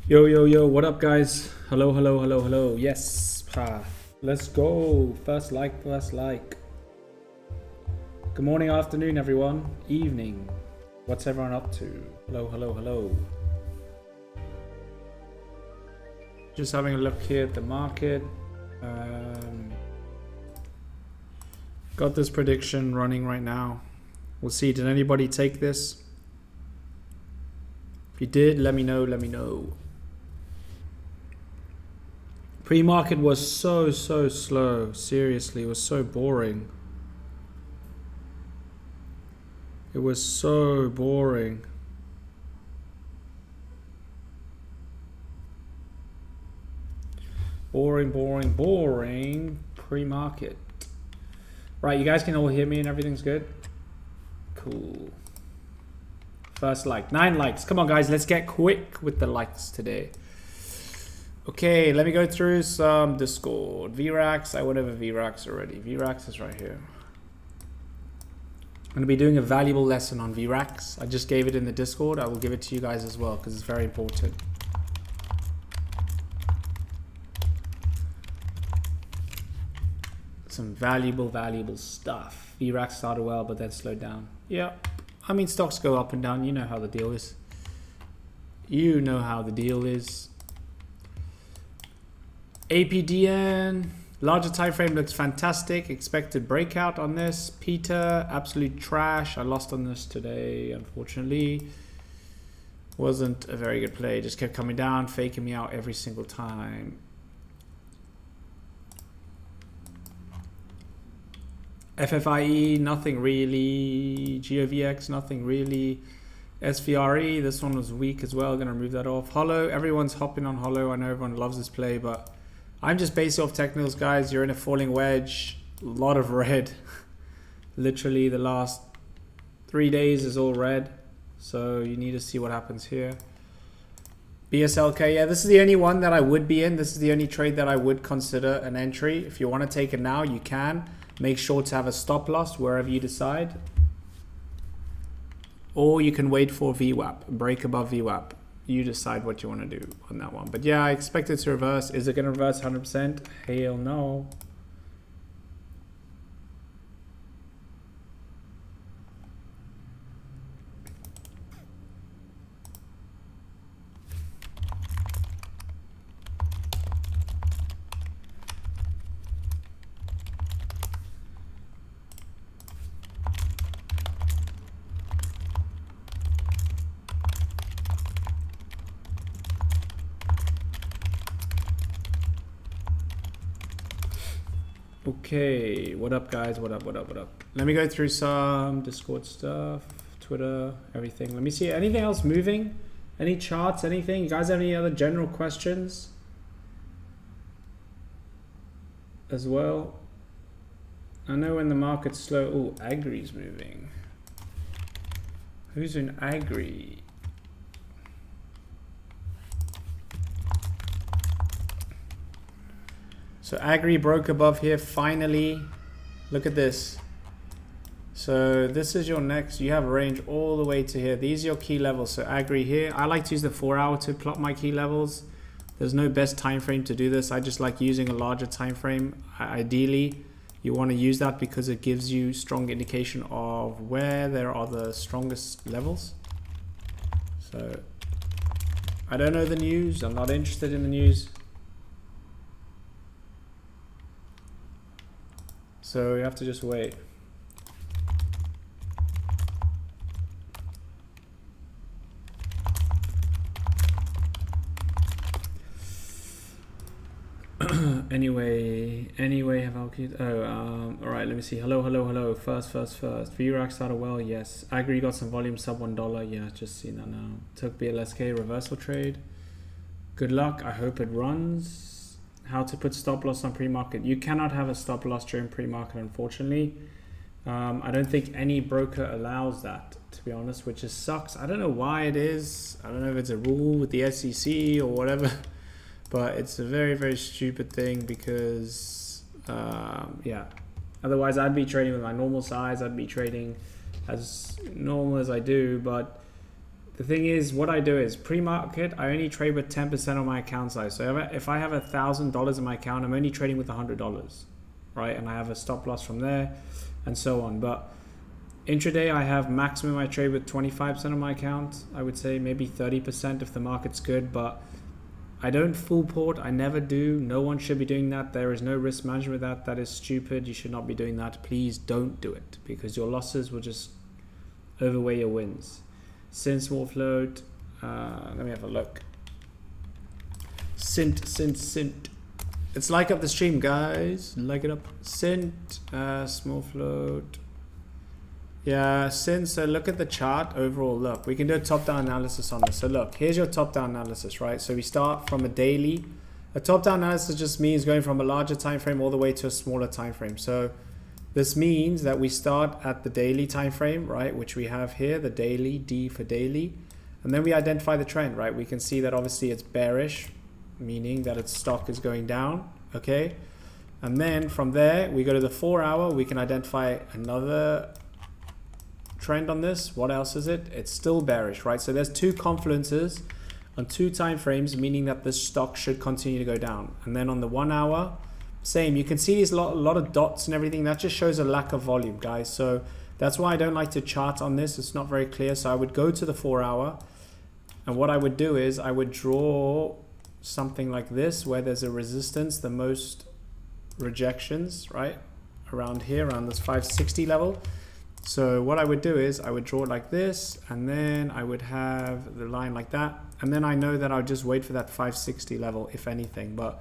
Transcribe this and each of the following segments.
Yo, yo, yo, what up, guys? Hello, hello, hello, hello. Yes, let's go. First like, first like. Good morning, afternoon, everyone. Evening. What's everyone up to? Hello, hello, hello. Just having a look here at the market. Got this prediction running right now. We'll see. Did anybody take this? If you did, let me know, let me know. Pre-market was so slow. Seriously, it was so boring. It was so boring. Boring pre-market. Right, you guys can all hear me and everything's good? Cool. First like, 9 likes. Come on, guys, let's get quick with the likes today. Okay, let me go through some Discord. VRAX, I went over VRAX already. VRAX is right here. I'm going to be doing a valuable lesson on VRAX. I just gave it in the Discord. I will give it to you guys as well because it's very important. Some valuable stuff. VRAX started well, but then slowed down. Yeah, I mean, stocks go up and down. You know how the deal is. You know how the deal is. APDN, larger time frame looks fantastic. Expected breakout on this. Peter, absolute trash. I lost on this today, unfortunately. Wasn't a very good play. Just kept coming down, faking me out every single time. FFIE, nothing really. GOVX, nothing really. SVRE, this one was weak as well. Gonna remove that off. Hollow, everyone's hopping on Hollow. I know everyone loves this play, but I'm just basing off technicals, guys. You're in a falling wedge. A lot of red. Literally the last 3 days is all red. So you need to see what happens here. BSLK, yeah, this is the only one that I would be in. This is the only trade that I would consider an entry. If you want to take it now, you can. Make sure to have a stop loss wherever you decide. Or you can wait for VWAP, break above VWAP. You decide what you want to do on that one. But yeah, I expect it to reverse. Is it going to reverse 100%? Hell no. Okay, what up, guys? What up? Let me go through some Discord stuff, Twitter, everything. Let me see anything else moving, any charts, anything. You guys have any other general questions as well? I know when the market's slow. Oh, Agri's moving. Who's in Agri? So Agri broke above here finally. Look at this. So this is your next. You have a range all the way to here. These are your key levels. So Agri here. I like to use the 4 hour to plot my key levels. There's no best time frame to do this. I just like using a larger time frame. Ideally, you want to use that because it gives you strong indication of where there are the strongest levels. So I don't know the news. I'm not interested in the news. So you have to just wait. anyway, have all right, let me see. Hello. First. VRAX started well, yes. Agri got some volume, sub $1. Yeah, just seen that now. Took BLSK reversal trade. Good luck. I hope it runs. How to put stop loss on pre-market. You cannot have a stop loss during pre-market, unfortunately. I don't think any broker allows that, to be honest, which just sucks. I don't know why it is. I don't know if it's a rule with the SEC or whatever, but it's a very stupid thing because, yeah. Otherwise, I'd be trading with my normal size. I'd be trading as normal as I do, but The thing is, what I do is pre-market, I only trade with 10% of my account size. So if I have $1,000 in my account, I'm only trading with $100, right? And I have a stop loss from there and so on. But intraday, I have maximum I trade with 25% of my account. I would say maybe 30% if the market's good, but I don't full port. I never do. No one should be doing that. There is no risk management with that. That is stupid. You should not be doing that. Please don't do it because your losses will just overweigh your wins. Sin small float. Let me have a look. Sint. Let's like up the stream, guys. Like it up. Sint. Small float. Yeah, so look at the chart overall. Look, we can do a top-down analysis on this. So look, here's your top-down analysis, right? So we start from a daily. A top-down analysis just means going from a larger time frame all the way to a smaller time frame. So this means that we start at the daily time frame, right? Which we have here, the daily, D for daily. And then we identify the trend, right? We can see that obviously it's bearish, meaning that its stock is going down, okay? And then from there, we go to the 4 hour. We can identify another trend on this. What else is it? It's still bearish, right? So there's two confluences on two time frames, meaning that this stock should continue to go down. And then on the 1 hour, same. You can see these a lot of dots and everything. That just shows a lack of volume, guys. So that's why I don't like to chart on this. It's not very clear. So I would go to the 4 hour, and what I would do is I would draw something like this where there's a resistance, the most rejections, right? Around here, around this 560 level. So what I would do is I would draw it like this, and then I would have the line like that. And then I know that I'll just wait for that 560 level, if anything. But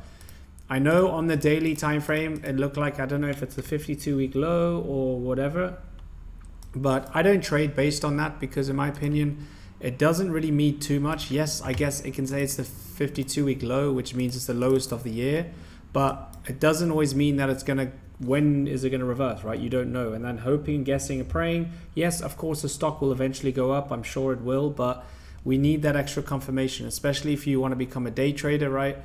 I know on the daily time frame, it looked like, I don't know if it's the 52-week low or whatever, but I don't trade based on that because in my opinion, it doesn't really mean too much. Yes, I guess it can say it's the 52-week low, which means it's the lowest of the year, but it doesn't always mean that it's going to, when is it going to reverse, right? You don't know. And then hoping, guessing, and praying. Yes, of course, the stock will eventually go up. I'm sure it will, but we need that extra confirmation, especially if you want to become a day trader, right?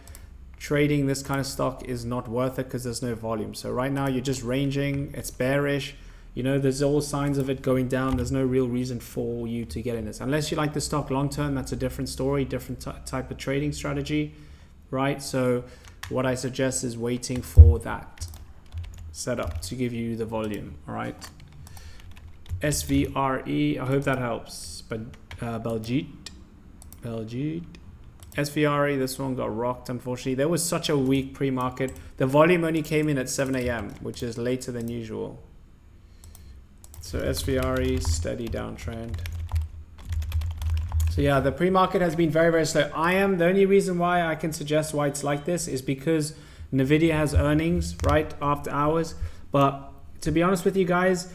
Trading this kind of stock is not worth it because there's no volume. So right now you're just ranging. It's bearish. You know, there's all signs of it going down. There's no real reason for you to get in this. Unless you like the stock long term, that's a different story, different type of trading strategy, right? So what I suggest is waiting for that setup to give you the volume. All right, SVRE, I hope that helps. But Belgique, SVRE, this one got rocked, unfortunately. There was such a weak pre-market. The volume only came in at 7 a.m., which is later than usual. So SVRE, steady downtrend. So yeah, the pre-market has been very, very slow. The only reason why I can suggest why it's like this is because Nvidia has earnings right after hours. But to be honest with you guys,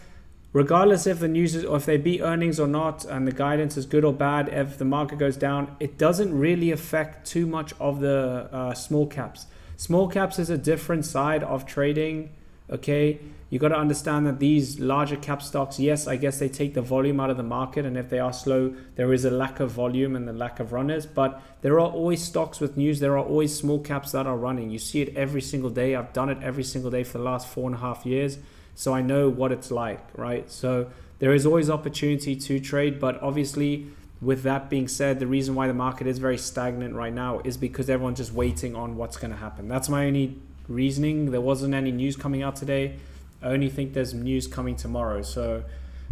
regardless if the news is, or if they beat earnings or not, and the guidance is good or bad, if the market goes down, it doesn't really affect too much of the small caps. Small caps is a different side of trading. Okay, you got to understand that these larger cap stocks, yes, I guess they take the volume out of the market, and if they are slow, there is a lack of volume and the lack of runners. But there are always stocks with news. There are always small caps that are running. You see it every single day. I've done it every single day for the last 4.5 years, so I know what it's like, right? So there is always opportunity to trade, but obviously, with that being said, the reason why the market is very stagnant right now is because everyone's just waiting on what's going to happen. That's my only reasoning. There wasn't any news coming out today. I only think there's news coming tomorrow. So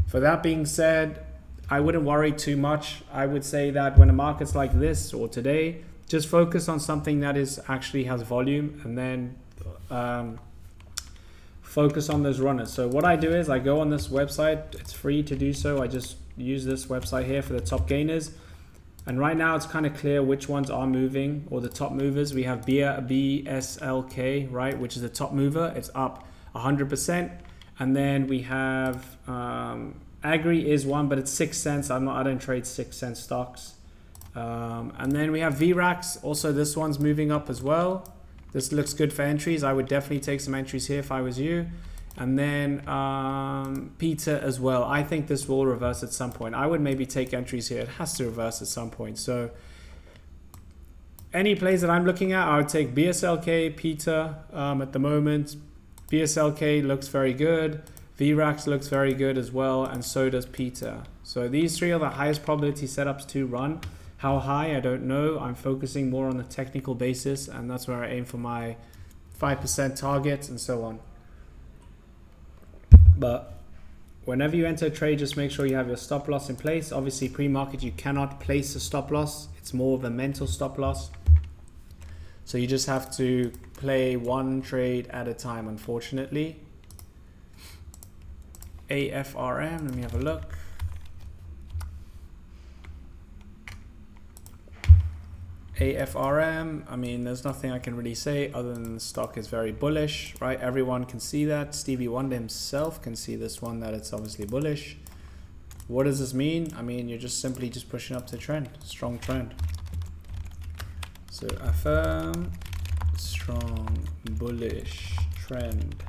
for that being said, I wouldn't worry too much. I would say that when a market's like this or today, just focus on something that is actually has volume, and then focus on those runners. So what I do is I go on this website. It's free to do so. I just use this website here for the top gainers. And right now it's kind of clear which ones are moving, or the top movers. We have BSLK, right, which is the top mover. It's up 100%. And then we have Agri is one, but it's 6 cents. I don't trade 6 cent stocks. And then we have VRAX. Also, this one's moving up as well. This looks good for entries. I would definitely take some entries here if I was you. And then Peter as well. I think this will reverse at some point. I would maybe take entries here. It has to reverse at some point. So any plays that I'm looking at, I would take BSLK, Peter at the moment. BSLK looks very good. VRAX looks very good as well. And so does Peter. So these three are the highest probability setups to run. How high, I don't know. I'm focusing more on the technical basis, and that's where I aim for my 5% targets and so on. But whenever you enter a trade, just make sure you have your stop loss in place. Obviously, pre-market, you cannot place a stop loss. It's more of a mental stop loss. So you just have to play one trade at a time, unfortunately. AFRM, let me have a look. AFRM, I mean, there's nothing I can really say other than the stock is very bullish, right? Everyone can see that. Stevie Wonder himself can see this one, that it's obviously bullish. What does this mean? I mean, you're just simply just pushing up the trend, strong trend. So affirm, strong, bullish trend.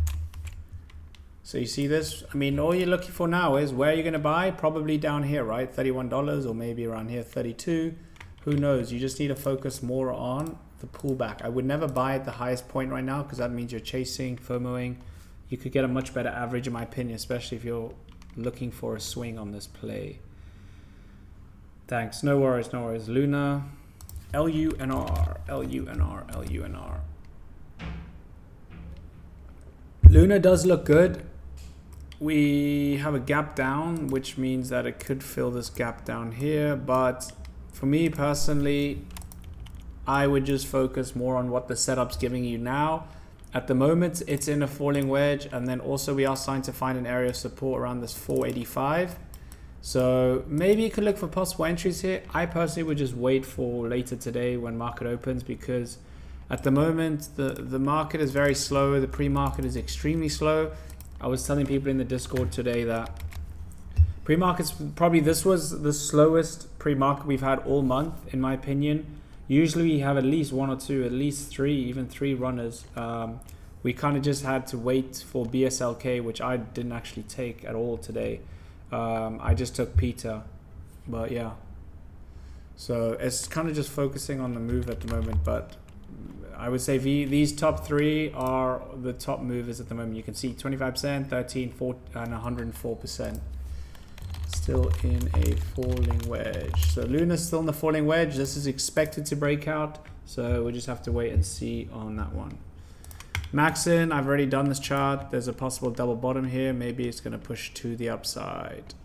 So you see this? I mean, all you're looking for now is where you're going to buy, probably down here, right? $31 or maybe around here, 32. Who knows? You just need to focus more on the pullback. I would never buy at the highest point right now because that means you're chasing, FOMOing. You could get a much better average in my opinion, especially if you're looking for a swing on this play. Thanks. No worries, no worries. Luna, LUNR, LUNR, LUNR. Luna does look good. We have a gap down, which means that it could fill this gap down here, but for me personally, I would just focus more on what the setup's giving you now. At the moment, it's in a falling wedge, and then also we are starting to find an area of support around this 485. So maybe you could look for possible entries here. I personally would just wait for later today when market opens, because at the moment, the market is very slow. The pre-market is extremely slow. I was telling people in the Discord today that pre-market's probably, this was the slowest pre-market we've had all month, in my opinion. Usually we have at least one or two, at least three, even three runners. We kind of just had to wait for BSLK, which I didn't actually take at all today. I just took Peter, but yeah. So it's kind of just focusing on the move at the moment, but I would say these top three are the top movers at the moment. You can see 25%, 13%, 4%, and 104%. Still in a falling wedge. So Luna's still in the falling wedge. This is expected to break out, so we just have to wait and see on that one. Maxin, I've already done this chart. There's a possible double bottom here. Maybe it's going to push to the upside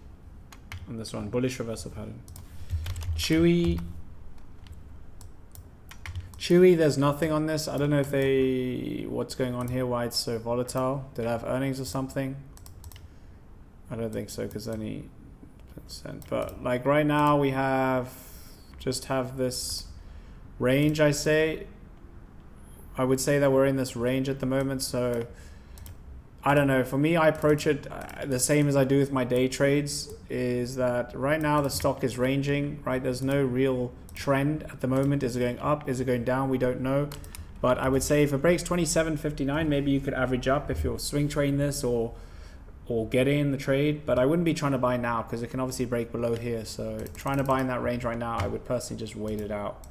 on this one. Bullish reversal pattern. Chewy, there's nothing on this. I don't know if what's going on here, why it's so volatile. Did I have earnings or something? I don't think so, because only %. But like right now we just have this range. I would say that we're in this range at the moment. So I don't know, for me, I approach it the same as I do with my day trades, is that right now the stock is ranging, right? There's no real trend at the moment. Is it going up? Is it going down? We don't know. But I would say if it breaks 27.59, maybe you could average up if you're swing trading this or get in the trade. But I wouldn't be trying to buy now because it can obviously break below here. So trying to buy in that range right now, I would personally just wait it out.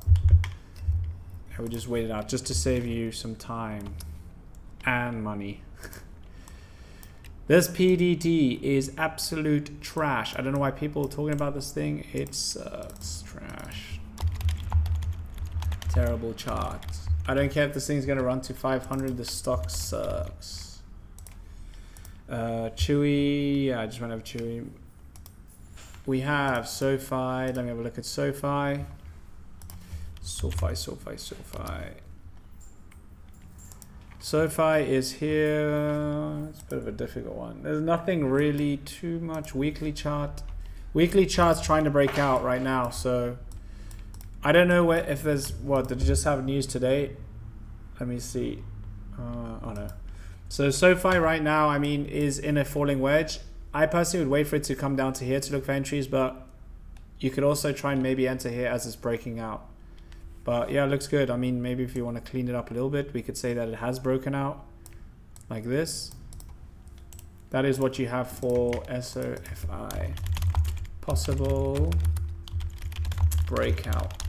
I would just wait it out just to save you some time and money. This PDT is absolute trash. I don't know why people are talking about this thing. It sucks. Trash. Terrible chart. I don't care if this thing's going to run to 500. The stock sucks. Chewy. Yeah, I just went over Chewy. We have SoFi. Let me have a look at SoFi. SoFi. SoFi is here. It's a bit of a difficult one. There's nothing really too much. Weekly chart. Weekly chart's trying to break out right now. So I don't know if there's, what, did it just have news today? Let me see. Oh no. So SoFi right now, I mean, is in a falling wedge. I personally would wait for it to come down to here to look for entries, but you could also try and maybe enter here as it's breaking out. But yeah, it looks good. I mean, maybe if you want to clean it up a little bit, we could say that it has broken out like this. That is what you have for SOFI. Possible breakout.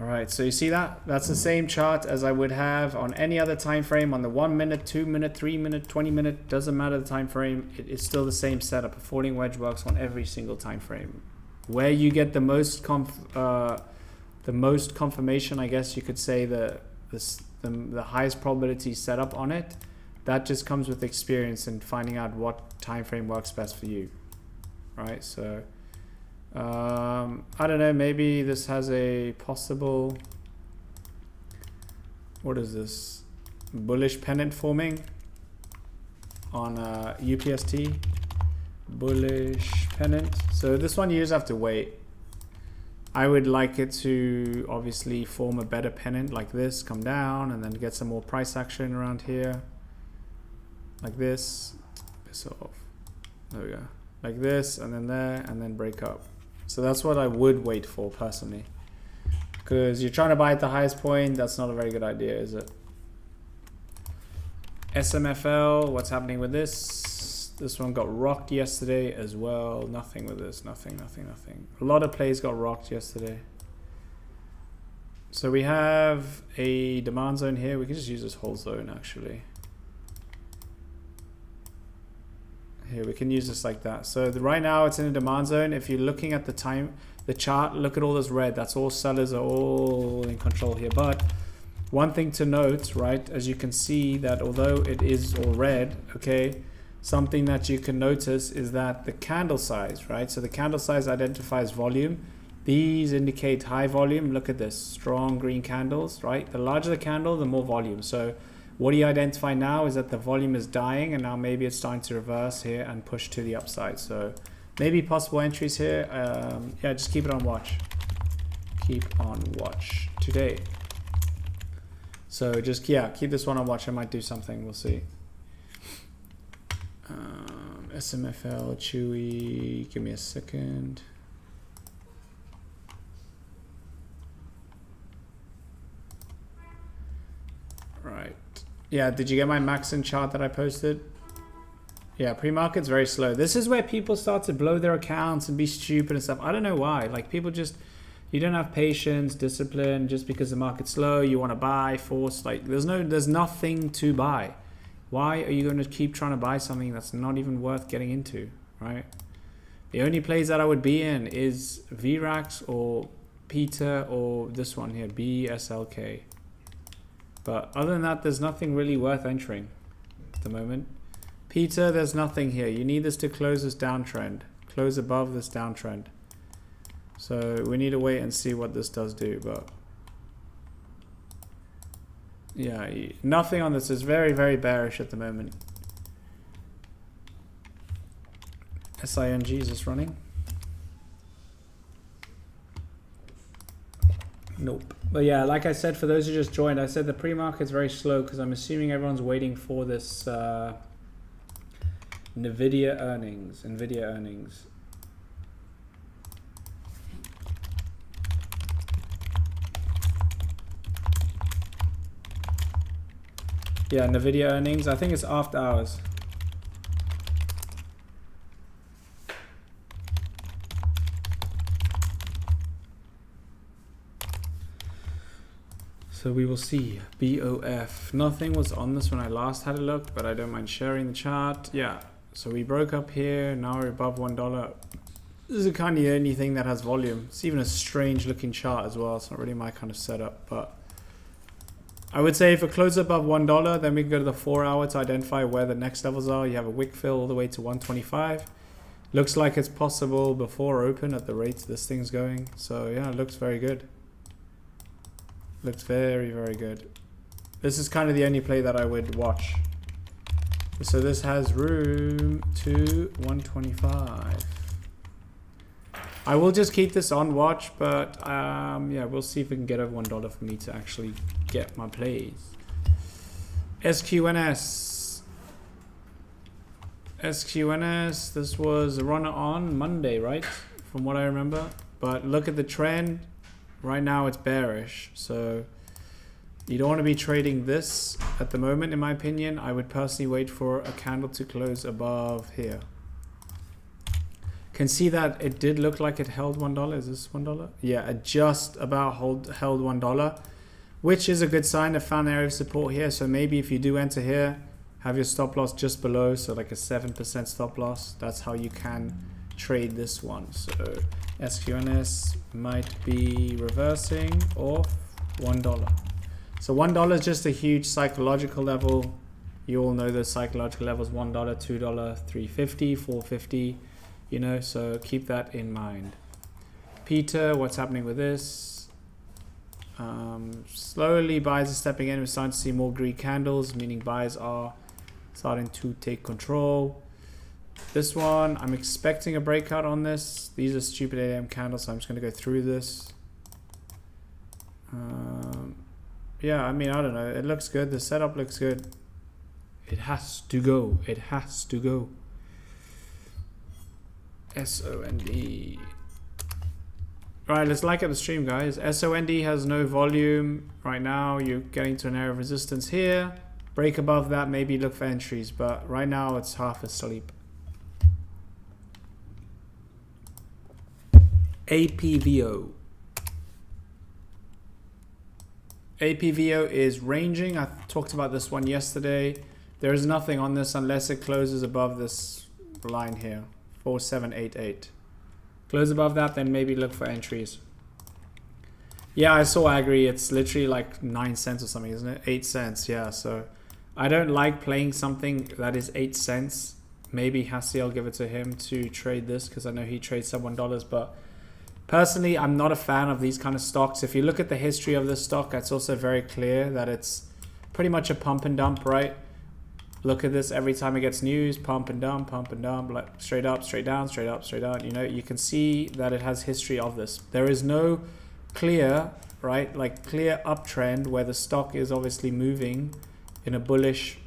All right, so you see that? That's the same chart as I would have on any other time frame, on the 1 minute, 2 minute, 3 minute, 20 minute, doesn't matter the time frame. It's still the same setup. A falling wedge works on every single time frame. Where you get the most confirmation, I guess you could say, the highest probability setup on it, that just comes with experience and finding out what time frame works best for you, right? So I don't know, maybe this has a possible, what is this, bullish pennant forming on UPST, bullish pennant. So this one you just have to wait. I would like it to obviously form a better pennant like this, come down and then get some more price action around here like this, piss off, there we go, like this, and then there, and then break up. So that's what I would wait for personally, because you're trying to buy at the highest point. That's not a very good idea, is it? SMFL, what's happening with this? This one got rocked yesterday as well. Nothing with this, nothing. A lot of plays got rocked yesterday. So we have a demand zone here. We can just use this whole zone actually. Here, we can use this like that. So right now it's in a demand zone. If you're looking at the chart, look at all this red. That's all sellers are all in control here. But one thing to note, right, as you can see that although it is all red, okay, something that you can notice is that the candle size, right? So the candle size identifies volume. These indicate high volume. Look at this, strong green candles, right? The larger the candle, the more volume. So what do you identify now is that the volume is dying, and now maybe it's starting to reverse here and push to the upside. So maybe possible entries here. Yeah, just keep it on watch. Keep on watch today. So just, yeah, keep this one on watch. I might do something. We'll see. SMFL, Chewy. Give me a second. Right. Yeah, did you get my Maxon chart that I posted? Yeah, pre-market's very slow. This is where people start to blow their accounts and be stupid and stuff. I don't know why. Like, people just, you don't have patience, discipline. Just because the market's slow, you want to buy, force. Like, there's nothing to buy. Why are you going to keep trying to buy something that's not even worth getting into, right? The only plays that I would be in is VRAX or Peter or this one here, BSLK. But other than that, there's nothing really worth entering at the moment. Peter, there's nothing here. You need this to close this downtrend. Close above this downtrend. So we need to wait and see what this does do. But yeah, nothing on this. Is very, very bearish at the moment. SING, is this running? Nope. But yeah, like I said, for those who just joined, I said the pre-market's very slow because I'm assuming everyone's waiting for this NVIDIA earnings. Yeah, NVIDIA earnings. I think it's after hours. So we will see. BOF. Nothing was on this when I last had a look, but I don't mind sharing the chart. Yeah. So we broke up here. Now we're above $1. This is kind of the only thing that has volume. It's even a strange looking chart as well. It's not really my kind of setup, but I would say if it closes above $1, then we can go to the 4 hour to identify where the next levels are. You have a wick fill all the way to 125. Looks like it's possible before open at the rate this thing's going. So yeah, it looks very good. Looks very, very good. This is kind of the only play that I would watch. So this has room to 125. I will just keep this on watch, but yeah, we'll see if we can get over $1 for me to actually get my plays. SQNS. SQNS, this was a runner on Monday, right? From what I remember. But look at the trend. Right now it's bearish, so you don't want to be trading this at the moment, in my opinion. I would personally wait for a candle to close above here. Can see that it did look like it held $1. Is this $1? Yeah, it just about held $1, which is a good sign. It found an area of support here. So maybe if you do enter here, have your stop loss just below, so like a 7% stop loss. That's how you can trade this one. So SQNS might be reversing off $1. So $1 is just a huge psychological level. You all know those psychological levels: $1, $2, $3.50, $4.50. You know, so keep that in mind. Peter, what's happening with this? Slowly buyers are stepping in. We're starting to see more green candles, meaning buyers are starting to take control. This one, I'm expecting a breakout on this. These are stupid 8 AM candles, so I'm just going to go through this. Yeah, I mean, I don't know. It looks good. The setup looks good. It has to go. It has to go. SOND. Right, let's like at the stream, guys. SOND has no volume right now. You're getting to an area of resistance here. Break above that, maybe look for entries, but right now it's half asleep. APVO. APVO is ranging. I talked about this one yesterday. There is nothing on this unless it closes above this line here. 4788. Close above that, then maybe look for entries. Yeah, I saw Agri. It's literally like 9 cents or something, isn't it? 8 cents. Yeah, so I don't like playing something that is 8 cents. Maybe Hassi, I'll give it to him to trade this because I know he trades sub $1. But personally, I'm not a fan of these kind of stocks. If you look at the history of this stock, it's also very clear that it's pretty much a pump and dump, right? Look at this, every time it gets news, pump and dump, like straight up, straight down, straight up, straight down. You know, you can see that it has history of this. There is no clear, right, like clear uptrend where the stock is obviously moving in a bullish,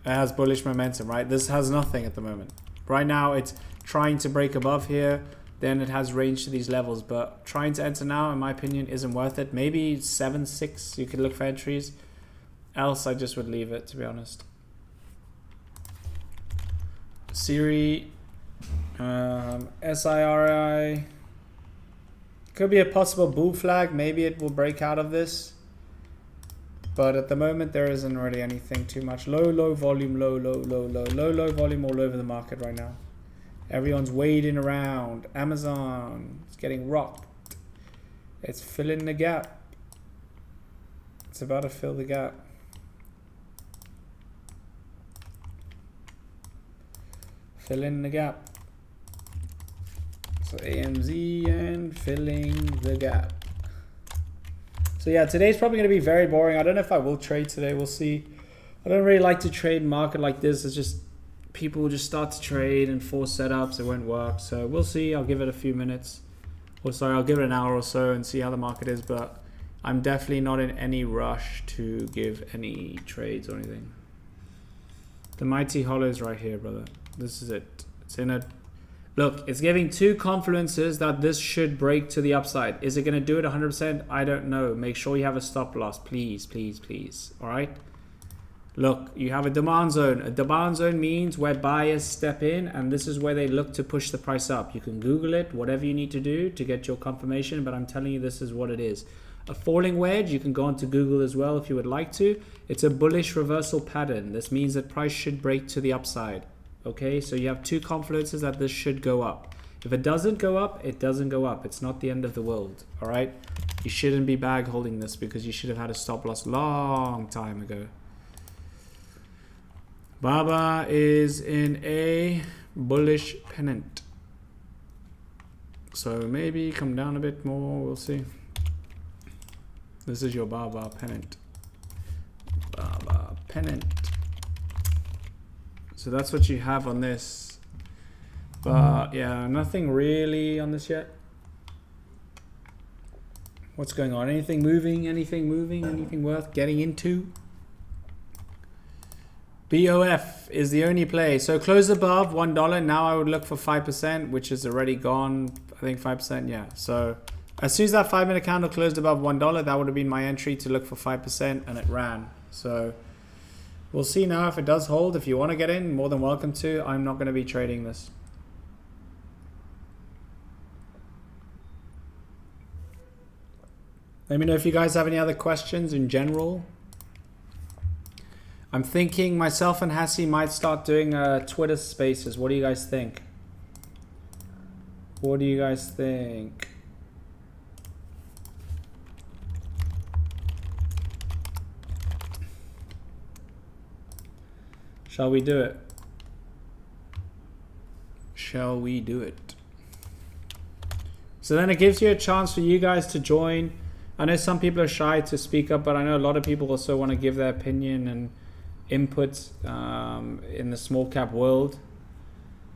it has bullish momentum, right? This has nothing at the moment. Right now, it's trying to break above here, then it has range to these levels, but trying to enter now, in my opinion, isn't worth it. Maybe 7-6, you could look for entries. Else, I just would leave it, to be honest. Siri, SIRI. Could be a possible bull flag. Maybe it will break out of this. But at the moment, there isn't really anything too much. Low volume, low volume all over the market right now. Everyone's wading around. Amazon is getting rocked. It's filling the gap. It's about to fill the gap. Fill in the gap. So AMZ and filling the gap. So yeah, today's probably going to be very boring. I don't know if I will trade today. We'll see. I don't really like to trade market like this. It's just people will just start to trade and force setups. It won't work. So we'll see. I'll give it a few minutes. Or sorry, I'll give it an hour or so and see how the market is. But I'm definitely not in any rush to give any trades or anything. The mighty hollow is right here, brother. This is it. It's in a look. It's giving two confluences that this should break to the upside. Is it going to do it 100%? I don't know. Make sure you have a stop loss, please, please, please. All right. Look, you have a demand zone. A demand zone means where buyers step in, and this is where they look to push the price up. You can Google it, whatever you need to do to get your confirmation, but I'm telling you, this is what it is. A falling wedge, you can go onto Google as well if you would like to. It's a bullish reversal pattern. This means that price should break to the upside. Okay, so you have two confluences that this should go up. If it doesn't go up, it doesn't go up. It's not the end of the world. All right, you shouldn't be bag holding this because you should have had a stop loss long time ago. Baba is in a bullish pennant, so maybe come down a bit more. We'll see. This is your Baba pennant. Baba pennant. So that's what you have on this. But yeah, nothing really on this yet. What's going on? Anything moving? Anything moving? Anything worth getting into? BOF is the only play. So close above $1. Now I would look for 5%, which is already gone. I think 5%, yeah. So as soon as that 5-minute candle closed above $1, that would have been my entry to look for 5%, and it ran. So We'll see now if it does hold. If you want to get in, more than welcome to. I'm not going to be trading this. Let me know if you guys have any other questions in general. I'm thinking myself and Hassie might start doing Twitter spaces. What do you guys think? What do you guys think? Shall we do it? Shall we do it? So then it gives you a chance for you guys to join. I know some people are shy to speak up, but I know a lot of people also want to give their opinion and input in the small cap world.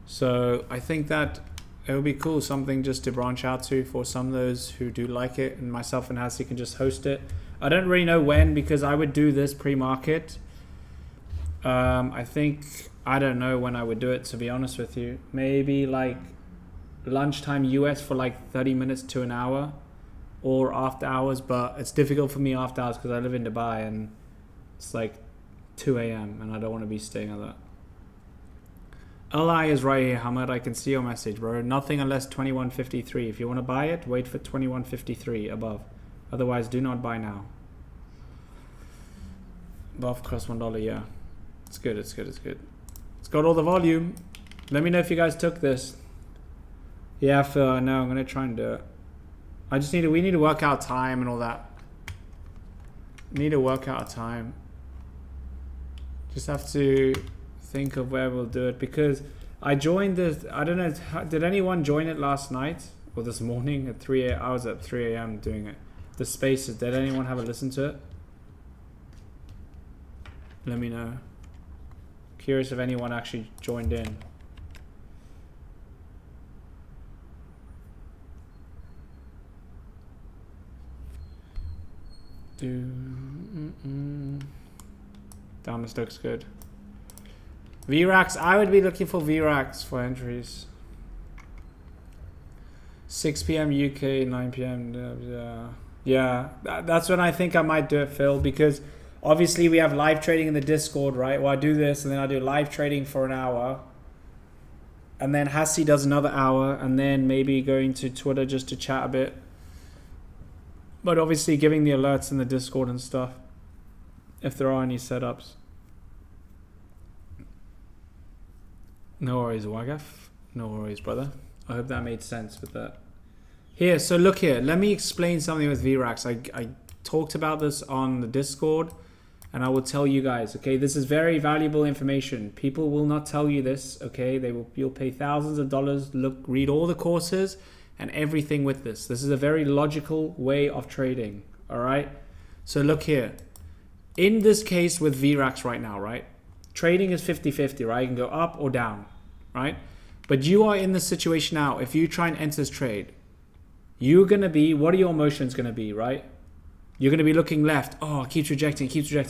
So I think that it would be cool, something just to branch out to for some of those who do like it, and myself and Hassie can just host it. I don't really know when, because I would do this pre-market. I think, I don't know when I would do it, to be honest with you. Maybe like lunchtime US for like 30 minutes to an hour, or after hours, but it's difficult for me after hours because I live in Dubai and it's like 2 a.m. and I don't want to be staying at that. LI is right here, Hamad. I can see your message, bro. Nothing unless 21.53. If you want to buy it, wait for 21.53 above. Otherwise, do not buy now. Above cost $1, yeah. It's good, it's good, it's good. It's got all the volume. Let me know if you guys took this. Yeah, Phil, no, I'm going to try and do it. We need to work out time and all that. Need to work out a time. Just have to think of where we'll do it, because I joined this, I don't know, did anyone join it last night or this morning at 3 a.m.? I was at 3 a.m. doing it. The spaces, did anyone have a listen to it? Let me know. Curious if anyone actually joined in. Damn, this looks good. VRAX, I would be looking for VRAX for entries. 6 p.m. UK, 9 p.m. Yeah, that's when I think I might do it, Phil, because obviously we have live trading in the Discord, right? Well, I do this and then I do live trading for an hour. And then Hassie does another hour, and then maybe going to Twitter just to chat a bit. But obviously giving the alerts in the Discord and stuff, if there are any setups. No worries, Wagaf. No worries, brother. I hope that made sense with that. Here, so look here. Let me explain something with VRAX. I talked about this on the Discord, and I will tell you guys, okay? This is very valuable information. People will not tell you this, okay? You'll pay thousands of dollars, read all the courses and everything with this. This is a very logical way of trading, all right? So look here. In this case with VRAX right now, right? Trading is 50-50, right? You can go up or down, right? But you are in this situation now. If you try and enter this trade, you're going to be, what are your emotions going to be, right? You're going to be looking left. Oh, keeps rejecting.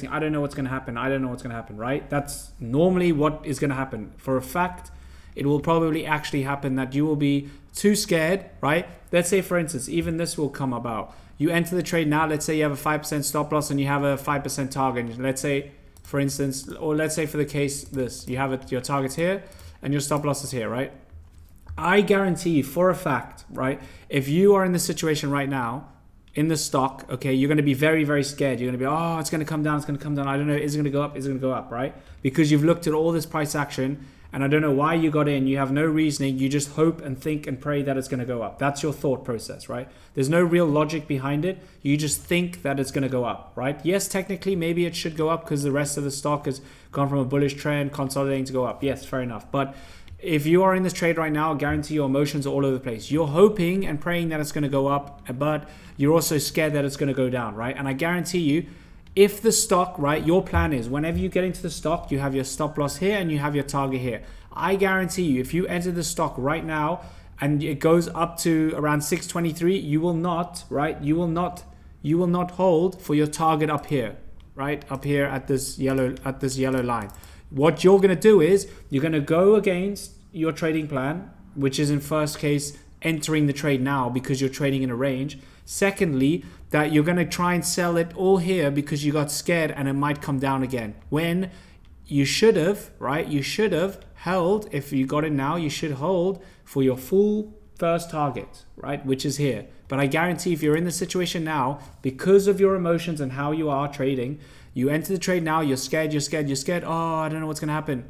I don't know what's going to happen. Right? That's normally what is going to happen. For a fact, it will probably actually happen that you will be too scared, right? Let's say, for instance, even this will come about. You enter the trade now. Let's say you have a 5% stop loss and you have a 5% target. Let's say, for instance, or let's say for the case this, you have your targets here and your stop loss is here, right? I guarantee you for a fact, right? If you are in this situation right now, in the stock, okay, you're going to be very, very scared. You're going to be, oh, it's going to come down. I don't know. Is it going to go up? Is it going to go up, right? Because you've looked at all this price action and I don't know why you got in. You have no reasoning. You just hope and think and pray that it's going to go up. That's your thought process, right? There's no real logic behind it. You just think that it's going to go up, right? Yes, technically, maybe it should go up because the rest of the stock has gone from a bullish trend, consolidating to go up. Yes, fair enough. But if you are in this trade right now, I guarantee your emotions are all over the place. You're hoping and praying that it's going to go up, but you're also scared that it's going to go down, right? And I guarantee you, if the stock, right, your plan is whenever you get into the stock, you have your stop loss here and you have your target here. I guarantee you, if you enter the stock right now and it goes up to around 623, you will not, right? You will not hold for your target up here, right? Up here at this yellow line. What you're going to do is you're going to go against your trading plan, which is in first case entering the trade now because you're trading in a range. Secondly, that you're going to try and sell it all here because you got scared and it might come down again. When you should have, right? You should have held, if you got it now, you should hold for your full first target, right? Which is here. But I guarantee if you're in the situation now, because of your emotions and how you are trading, you enter the trade now, you're scared. Oh, I don't know what's going to happen.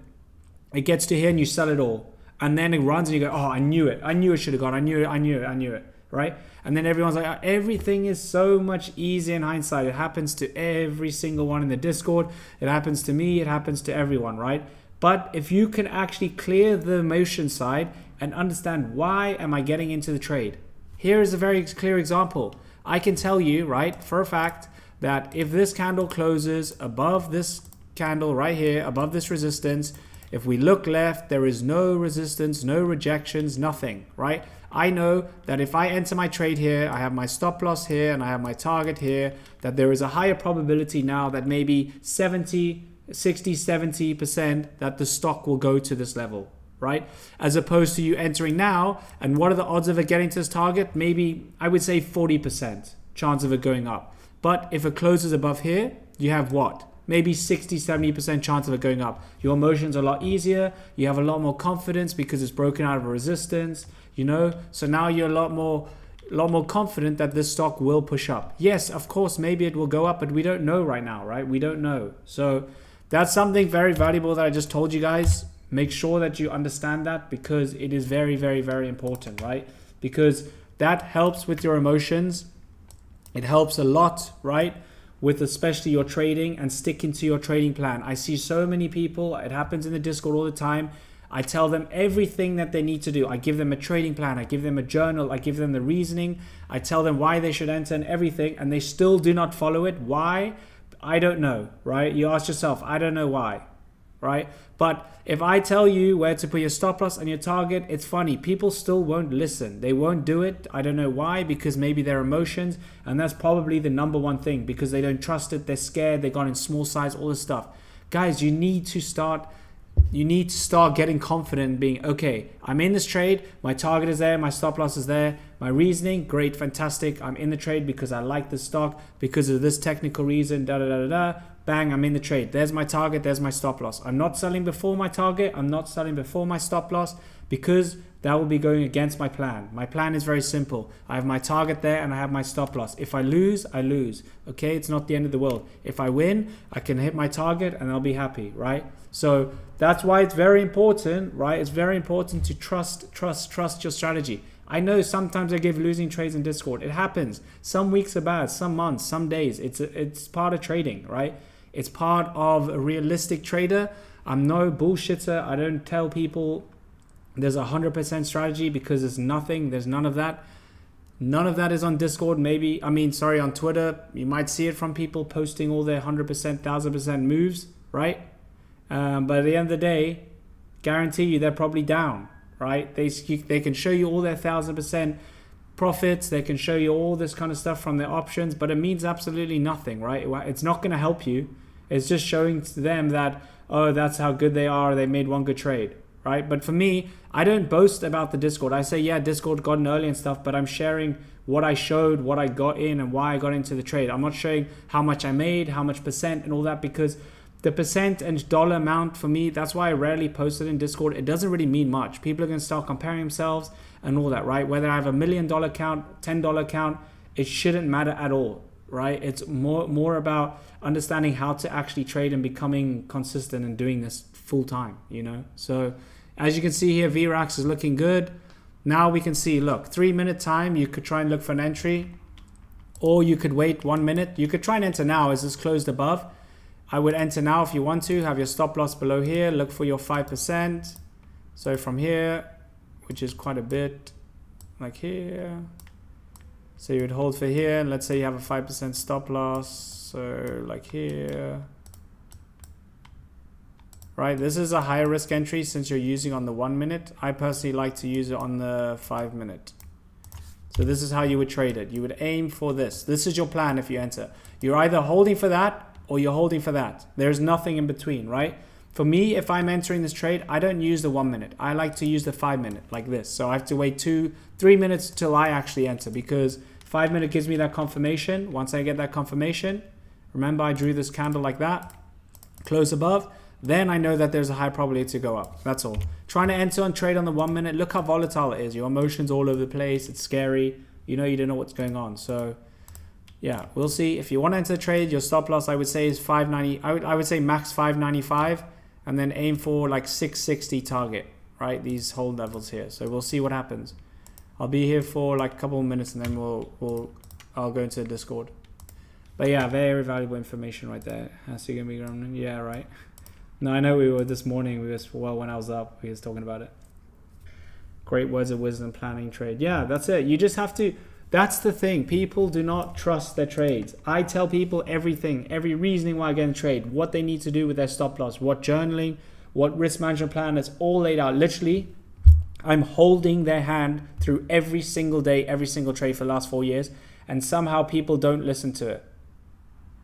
It gets to here and you sell it all. And then it runs and you go, oh, I knew it should have gone. I knew it, right? And then everyone's like, everything is so much easier in hindsight. It happens to every single one in the Discord. It happens to me. It happens to everyone, right? But if you can actually clear the emotion side and understand, why am I getting into the trade? Here is a very clear example. I can tell you, right, for a fact, that if this candle closes above this candle right here, above this resistance, if we look left, there is no resistance, no rejections, nothing, right? I know that if I enter my trade here, I have my stop loss here and I have my target here, that there is a higher probability now that maybe 70% that the stock will go to this level, right? As opposed to you entering now, and what are the odds of it getting to this target? Maybe, I would say 40% chance of it going up. But if it closes above here, you have what? Maybe 60-70% chance of it going up. Your emotions are a lot easier. You have a lot more confidence because it's broken out of a resistance, you know. So now you're a lot more confident that this stock will push up. Yes, of course, maybe it will go up, but we don't know right now, right? We don't know. So that's something very valuable that I just told you guys. Make sure that you understand that, because it is very, very, very important, right? Because that helps with your emotions. It helps a lot, right? With especially your trading and sticking to your trading plan. I see so many people, it happens in the Discord all the time. I tell them everything that they need to do. I give them a trading plan, I give them a journal, I give them the reasoning, I tell them why they should enter and everything, and they still do not follow it. Why? I don't know, right? You ask yourself, I don't know why, right? But if I tell you where to put your stop loss and your target, it's funny. People still won't listen. They won't do it. I don't know why, because maybe their emotions, and that's probably the number one thing, because they don't trust it. They're scared. They got in small size, all this stuff. Guys, you need to start getting confident and being, okay, I'm in this trade. My target is there. My stop loss is there. My reasoning, great, fantastic. I'm in the trade because I like the stock, because of this technical reason, bang, I'm in the trade. There's my target, there's my stop loss. I'm not selling before my target, I'm not selling before my stop loss, because that will be going against my plan. My plan is very simple. I have my target there and I have my stop loss. If I lose, I lose. Okay, it's not the end of the world. If I win, I can hit my target and I'll be happy, right? So that's why it's very important, right? It's very important to trust your strategy. I know sometimes I give losing trades in Discord. It happens. Some weeks are bad, some months, some days. It's part of trading, right? It's part of a realistic trader. I'm no bullshitter. I don't tell people there's 100% strategy, because there's nothing. There's none of that. None of that is on Discord. On Twitter. You might see it from people posting all their 100%, 1000% moves, right? But at the end of the day, guarantee you they're probably down, right? They can show you all their 1000% profits. They can show you all this kind of stuff from their options, but it means absolutely nothing, right? It's not going to help you. It's just showing to them that, oh, that's how good they are. They made one good trade, right? But for me, I don't boast about the Discord. I say, yeah, Discord got in early and stuff, but I'm sharing what I showed, what I got in, and why I got into the trade. I'm not showing how much I made, how much percent and all that, because the percent and dollar amount for me, that's why I rarely post it in Discord. It doesn't really mean much. People are going to start comparing themselves and all that, right? Whether I have $1 million account, $10 account, it shouldn't matter at all, right? It's more about understanding how to actually trade and becoming consistent and doing this full time, you know? So as you can see here, VRAX is looking good. Now we can see, look, 3-minute time, you could try and look for an entry, or you could wait 1 minute. You could try and enter now as it's closed above. I would enter now if you want to. Have your stop loss below here. Look for your 5%. So from here, which is quite a bit, like here. So you would hold for here. And let's say you have a 5% stop loss. So like here. Right, this is a higher risk entry since you're using on the 1 minute. I personally like to use it on the 5 minute. So this is how you would trade it. You would aim for this. This is your plan if you enter. You're either holding for that or you're holding for that. There's nothing in between, right? For me, if I'm entering this trade, I don't use the 1 minute. I like to use the 5 minute like this. So I have to wait 2-3 minutes till I actually enter, because 5 minute gives me that confirmation. Once I get that confirmation, remember I drew this candle like that, close above. then I know that there's a high probability to go up. That's all. Trying to enter and trade on the 1 minute, look how volatile it is. Your emotions all over the place. It's scary. You know, you don't know what's going on. So yeah, we'll see. If you want to enter the trade, your stop loss I would say is 590. I would say max 595 and then aim for like 660 target, right? These hold levels here. So we'll see what happens. I'll be here for like a couple of minutes and then I'll go into the Discord. But yeah, very valuable information right there. Has to give me grounding. Yeah, right. No, I know we were this morning. When I was up, we was talking about it. Great words of wisdom, planning trade. Yeah, that's it. You just have to. That's the thing. People do not trust their trades. I tell people everything, every reasoning why I get in trade, what they need to do with their stop loss, what journaling, what risk management plan. It's all laid out. Literally, I'm holding their hand through every single day, every single trade for the last 4 years, and somehow people don't listen to it.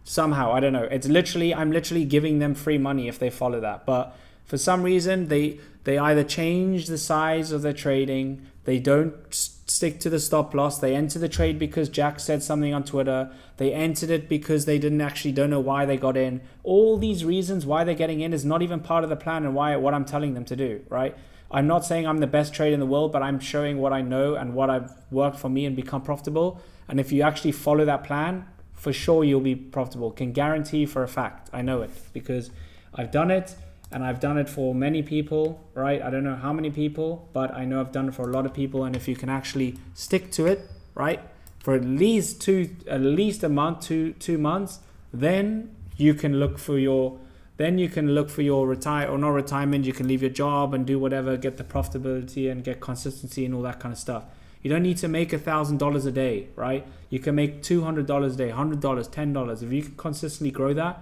Somehow, I don't know. It's literally, I'm literally giving them free money if they follow that. But for some reason, they either change the size of their trading, they don't stick to the stop loss, they enter the trade because Jack said something on Twitter, they entered it because they don't know why they got in. All these reasons why they're getting in is not even part of the plan and what I'm telling them to do, right? I'm not saying I'm the best trader in the world, but I'm showing what I know and what I've worked for me and become profitable. And if you actually follow that plan, for sure you'll be profitable. Can guarantee for a fact. I know it because I've done it and I've done it for many people, right? I don't know how many people, but I know I've done it for a lot of people. And if you can actually stick to it, right, for at least a month, two months, then you can look for your retirement. You can leave your job and do whatever, get the profitability and get consistency and all that kind of stuff. You don't need to make $1,000 a day, right? You can make $200 a day, $100, $10. If you can consistently grow that,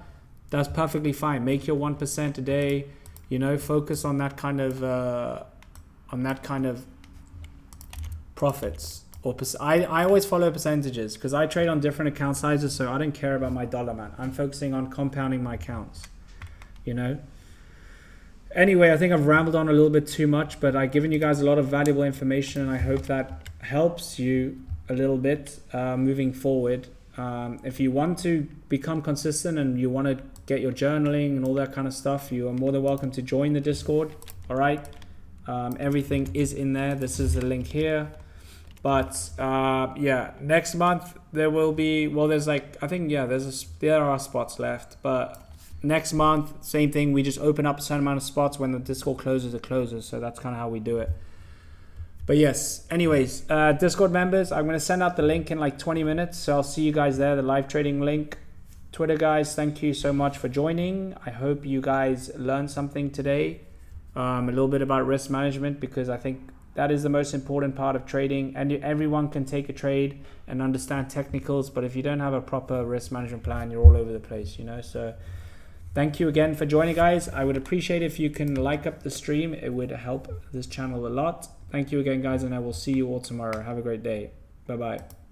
that's perfectly fine. Make your 1% a day. You know, focus on that kind of profits. I always follow percentages because I trade on different account sizes, so I don't care about my dollar amount. I'm focusing on compounding my accounts. You know. Anyway, I think I've rambled on a little bit too much, but I've given you guys a lot of valuable information, and I hope that helps you a little bit moving forward. If you want to become consistent and you want to get your journaling and all that kind of stuff, you are more than welcome to join the Discord. All right, everything is in there. This is the link here. But yeah, next month there will be. Well, there's like there are spots left, but. Next month, same thing. We just open up a certain amount of spots. When the Discord closes, it closes. So that's kind of how we do it. But yes, anyways, Discord members, I'm going to send out the link in like 20 minutes. So I'll see you guys there, the live trading link. Twitter guys, thank you so much for joining. I hope you guys learned something today. A little bit about risk management, because I think that is the most important part of trading. And everyone can take a trade and understand technicals. But if you don't have a proper risk management plan, you're all over the place, you know. So thank you again for joining, guys. I would appreciate if you can like up the stream. It would help this channel a lot. Thank you again, guys, and I will see you all tomorrow. Have a great day. Bye-bye.